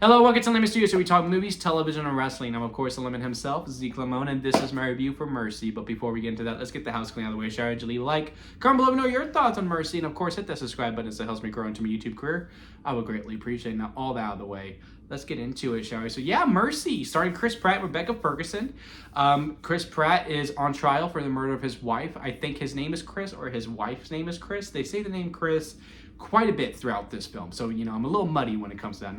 Hello, welcome to Lemon Studios, where we talk movies, television, and wrestling. I'm, of course, the Lemon himself, Zeke Lamone, and this is my review for Mercy. But before we get into that, let's get the house clean out of the way. Shall I leave a like? Comment below to know your thoughts on Mercy, and of course, hit that subscribe button so it helps me grow into my YouTube career. I would greatly appreciate it. Now, all that out of the way, let's get into it, shall we? So, yeah, Mercy, starring Chris Pratt and Rebecca Ferguson. Chris Pratt is on trial for the murder of his wife. I think his name is Chris, or his wife's name is Chris. They say the name Chris quite a bit throughout this film, so I'm a little muddy when it comes to that.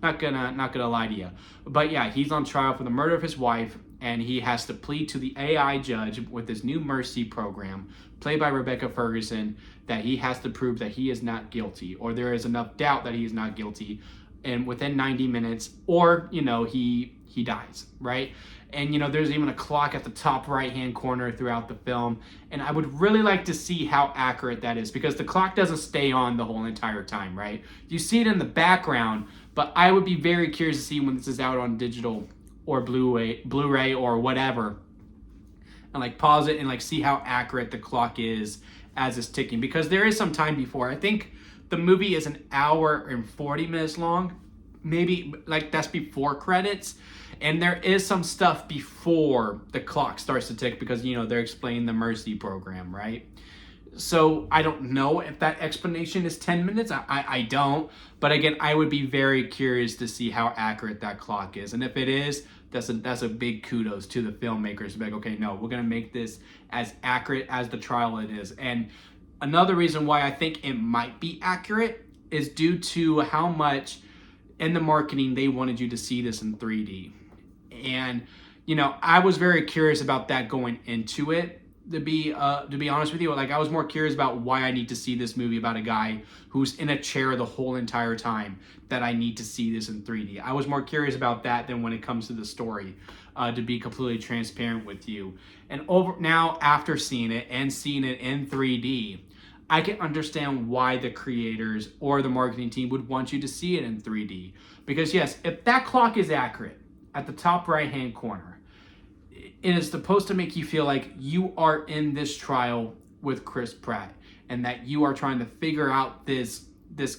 Not gonna lie to you, but yeah, he's on trial for the murder of his wife, and he has to plead to the AI judge with his new Mercy program, played by Rebecca Ferguson, that he has to prove that he is not guilty, or there is enough doubt that he is not guilty, and within 90 minutes, or he dies, right? And there's even a clock at the top right hand corner throughout the film, and I would really like to see how accurate that is, because the clock doesn't stay on the whole entire time, right? You see it in the background, but I would be very curious to see when this is out on digital or Blu-ray or whatever, and pause it and see how accurate the clock is as it's ticking, because there is some time before. I think the movie is an hour and 40 minutes long, maybe that's before credits. And there is some stuff before the clock starts to tick, because, they're explaining the Mercy program, right? So I don't know if that explanation is 10 minutes. I don't. But again, I would be very curious to see how accurate that clock is. And if it is, that's a big kudos to the filmmakers. Like, okay, no, we're going to make this as accurate as the trial it is. And another reason why I think it might be accurate is due to how much in the marketing they wanted you to see this in 3D. And I was very curious about that going into it. To be honest with you, I was more curious about why I need to see this movie about a guy who's in a chair the whole entire time, that I need to see this in 3D. I was more curious about that than when it comes to the story, to be completely transparent with you. And now, after seeing it and seeing it in 3D, I can understand why the creators or the marketing team would want you to see it in 3D. Because yes, if that clock is accurate at the top right-hand corner, it is supposed to make you feel like you are in this trial with Chris Pratt, and that you are trying to figure out this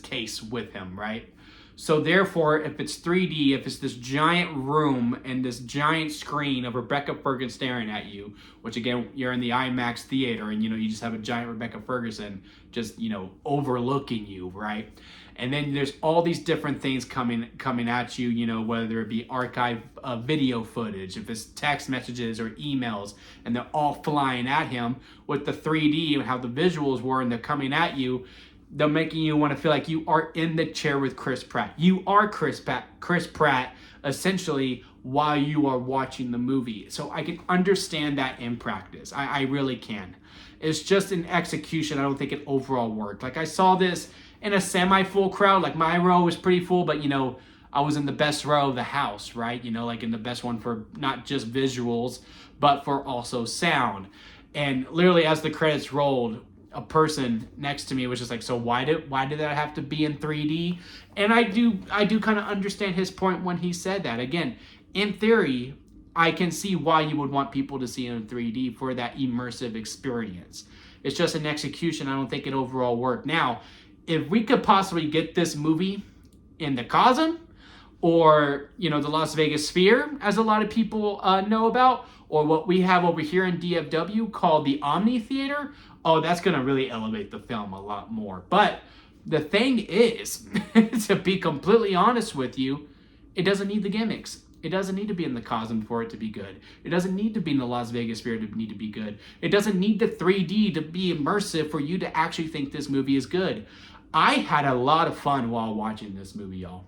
case with him, right? So therefore, if it's 3D, if it's this giant room and this giant screen of Rebecca Ferguson staring at you, which again, you're in the IMAX theater, and you just have a giant Rebecca Ferguson just overlooking you, right? And then there's all these different things coming at you, whether it be archive video footage, if it's text messages or emails, and they're all flying at him with the 3D and how the visuals were, and they're coming at you. They're making you want to feel like you are in the chair with Chris Pratt. You are Chris Pratt, essentially, while you are watching the movie. So I can understand that in practice. I really can. It's just in execution, I don't think it overall worked. I saw this in a semi-full crowd. My row was pretty full, but, I was in the best row of the house, right? In the best one for not just visuals, but for also sound. And literally, as the credits rolled, a person next to me was just like, so why did that have to be in 3D? And I do kind of understand his point when he said that. Again, in theory, I can see why you would want people to see it in 3D for that immersive experience. It's just an execution. I don't think it overall worked. Now, if we could possibly get this movie in the Cosm, or the Las Vegas Sphere, as a lot of people know about, or what we have over here in DFW called the Omni Theater, oh, that's going to really elevate the film a lot more. But the thing is, to be completely honest with you, it doesn't need the gimmicks. It doesn't need to be in the Cosm for it to be good. It doesn't need to be in the Las Vegas Sphere to need to be good. It doesn't need the 3D to be immersive for you to actually think this movie is good. I had a lot of fun while watching this movie, y'all.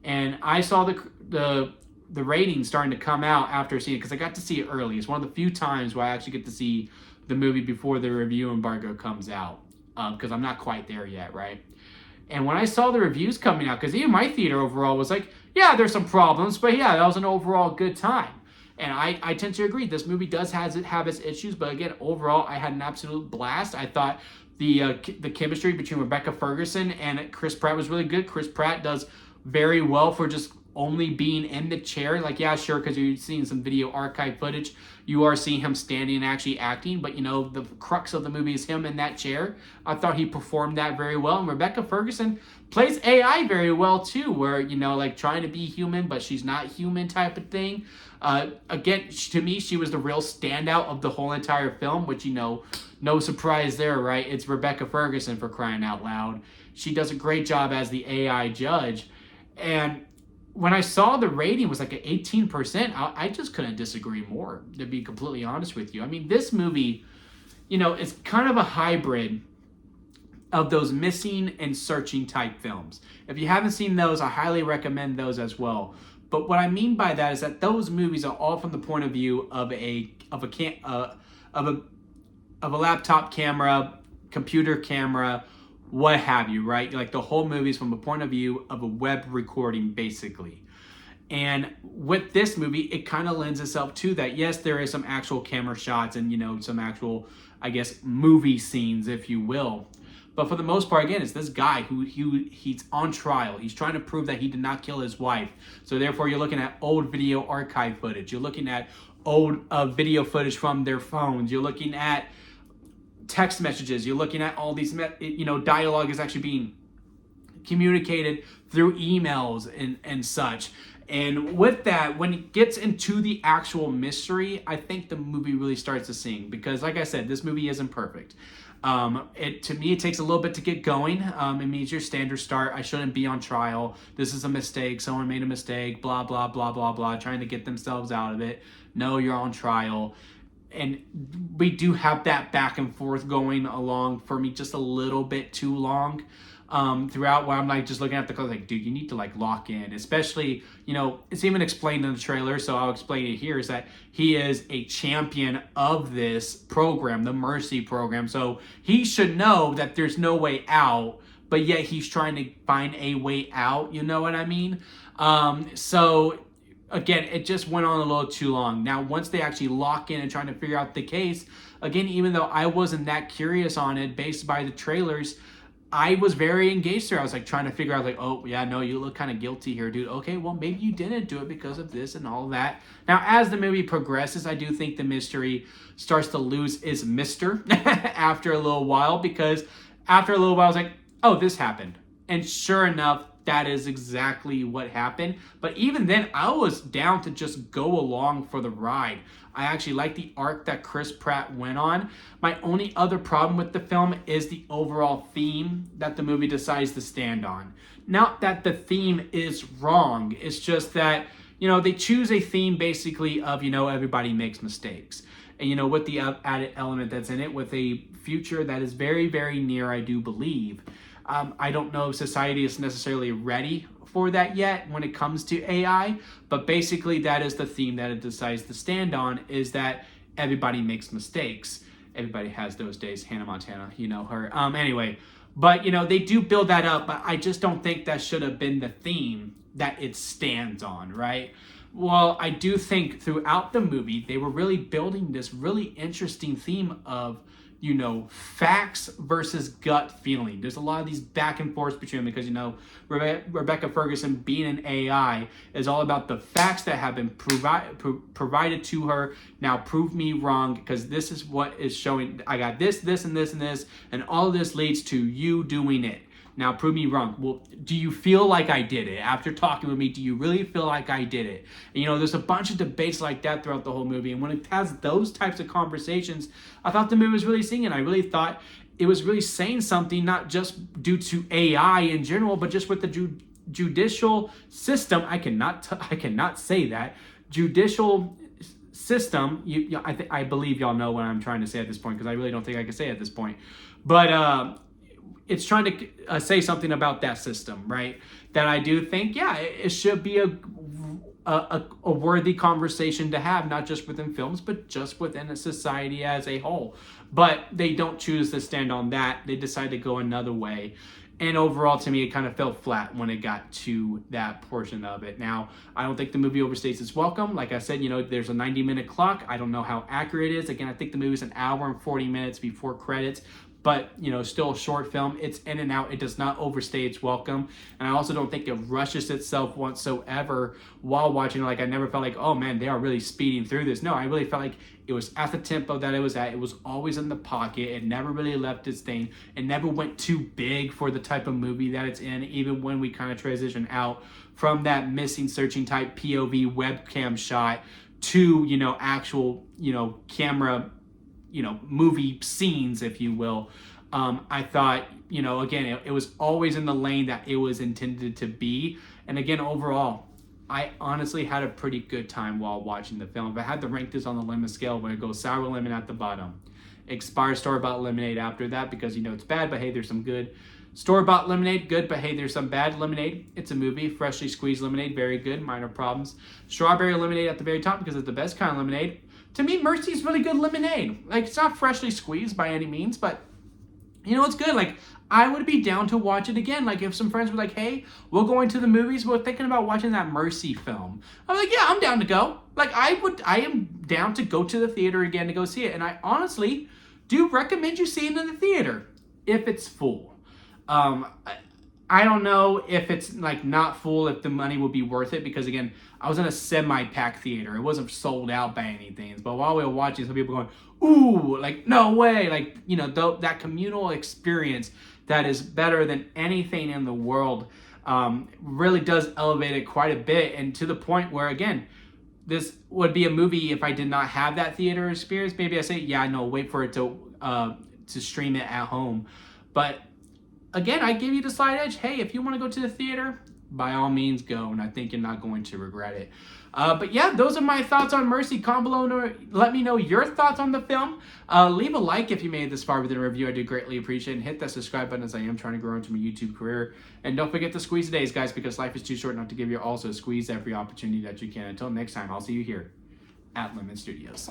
And I saw the ratings starting to come out after seeing it, because I got to see it early. It's one of the few times where I actually get to see the movie before the review embargo comes out, because I'm not quite there yet, right? And when I saw the reviews coming out, because even my theater overall was like, yeah, there's some problems, but yeah, that was an overall good time. And I tend to agree. This movie does have its issues, but again, overall, I had an absolute blast. I thought the chemistry between Rebecca Ferguson and Chris Pratt was really good. Chris Pratt does very well for just only being in the chair. Like, yeah, sure, because you're seeing some video archive footage, you are seeing him standing and actually acting, but the crux of the movie is him in that chair. I thought he performed that very well, and Rebecca Ferguson plays AI very well too, where like trying to be human but she's not human type of thing. Again, to me, she was the real standout of the whole entire film, which no surprise there, right? It's Rebecca Ferguson, for crying out loud. She does a great job as the AI judge. And when I saw the rating was like an 18%, I just couldn't disagree more, to be completely honest with you. I mean, this movie, is kind of a hybrid of those missing and searching type films. If you haven't seen those, I highly recommend those as well. But what I mean by that is that those movies are all from the point of view of a laptop camera, computer camera, what have you, right? Like the whole movie is from the point of view of a web recording, basically. And with this movie, it kind of lends itself to that. Yes, there is some actual camera shots and, some actual, I guess, movie scenes, if you will. But for the most part, again, it's this guy who he's on trial. He's trying to prove that he did not kill his wife. So therefore, you're looking at old video archive footage. You're looking at old video footage from their phones. You're looking at text messages. You're looking at all these, dialogue is actually being communicated through emails and such. And with that, when it gets into the actual mystery, I think the movie really starts to sing, because like I said, this movie isn't perfect. To me, it takes a little bit to get going. It means your standard start. I shouldn't be on trial. This is a mistake. Someone made a mistake. Blah, blah, blah, blah, blah. Trying to get themselves out of it. No, you're on trial. And we do have that back and forth going along for me just a little bit too long. Throughout, where I'm like just looking at the clothes, like, dude, you need to like lock in, especially, it's even explained in the trailer, so I'll explain it here, is that he is a champion of this program, the Mercy program, so he should know that there's no way out, but yet he's trying to find a way out, you know what I mean? So again, it just went on a little too long. Now, once they actually lock in and trying to figure out the case, again, even though I wasn't that curious on it based by the trailers, I was very engaged there. I was like trying to figure out, like, oh yeah, no, you look kind of guilty here, dude. Okay, well, maybe you didn't do it because of this and all that. Now, as the movie progresses, I do think the mystery starts to lose its mister after a little while, because after a little while, I was like, oh, this happened. And sure enough, that is exactly what happened. But even then, I was down to just go along for the ride. I actually like the arc that Chris Pratt went on. My only other problem with the film is the overall theme that the movie decides to stand on. Not that the theme is wrong. It's just that, they choose a theme basically of, everybody makes mistakes. And, with the added element that's in it, with a future that is very, very near, I do believe. I don't know if society is necessarily ready for that yet when it comes to AI, but basically that is the theme that it decides to stand on, is that everybody makes mistakes. Everybody has those days. Hannah Montana, her. Anyway, but they do build that up, but I just don't think that should have been the theme that it stands on, right? Well, I do think throughout the movie, they were really building this really interesting theme of, facts versus gut feeling. There's a lot of these back and forth between them because, Rebecca Ferguson being an AI is all about the facts that have been provided to her. Now prove me wrong, because this is what is showing. I got this, this, and this, and this, and all this leads to you doing it. Now prove me wrong. Well, do you feel like I did it? After talking with me, do you really feel like I did it? And, there's a bunch of debates like that throughout the whole movie. And when it has those types of conversations, I thought the movie was really singing. I really thought it was really saying something, not just due to AI in general, but just with the judicial system. I cannot say that. Judicial system. I believe y'all know what I'm trying to say at this point, because I really don't think I can say it at this point. But it's trying to say something about that system, right? That I do think, it should be a worthy conversation to have, not just within films, but just within a society as a whole. But they don't choose to stand on that. They decide to go another way. And overall, to me, it kind of fell flat when it got to that portion of it. Now, I don't think the movie overstays its welcome. Like I said, there's a 90-minute clock. I don't know how accurate it is. Again, I think the movie's an hour and 40 minutes before credits. but still a short film. It's in and out. It does not overstay its welcome, and I also don't think it rushes itself whatsoever while watching. Like, I never felt like, oh man, they are really speeding through this. No, I really felt like it was at the tempo that it was at. It was always in the pocket. It never really left its thing. It never went too big for the type of movie that it's in, even when we kind of transition out from that missing searching type POV webcam shot to actual camera movie scenes, if you will. I thought, again, it was always in the lane that it was intended to be. And again, overall, I honestly had a pretty good time while watching the film. If I had to rank this on the lemon scale, where it goes sour lemon at the bottom, expired store-bought lemonade after that, because it's bad, but hey, there's some good. Store-bought lemonade, good, but hey, there's some bad lemonade. It's a movie. Freshly squeezed lemonade, very good, minor problems. Strawberry lemonade at the very top, because it's the best kind of lemonade. To me, Mercy's really good lemonade. Like, it's not freshly squeezed by any means, but it's good. Like, I would be down to watch it again. Like, if some friends were like, hey, we're going to the movies, we're thinking about watching that Mercy film. I'm like, yeah, I'm down to go. Like, I am down to go to the theater again to go see it. And I honestly do recommend you seeing it in the theater if it's full. I don't know if it's like not full, if the money would be worth it, because again, I was in a semi-packed theater. It wasn't sold out by anything. But while we were watching, some people going, ooh, like, no way. Like, that communal experience that is better than anything in the world really does elevate it quite a bit. And to the point where, again, this would be a movie if I did not have that theater experience. Maybe I say, yeah, no, wait for it to stream it at home. But again, I give you the slight edge. Hey, if you want to go to the theater, by all means go, and I think you're not going to regret it. But yeah, those are my thoughts on Mercy. Comment below, let me know your thoughts on the film. Leave a like if you made it this far with the review. I do greatly appreciate it. And hit that subscribe button, as I am trying to grow into my YouTube career. And don't forget to squeeze the days, guys, because life is too short not to give you also squeeze every opportunity that you can. Until next time, I'll see you here at Lemon Studios.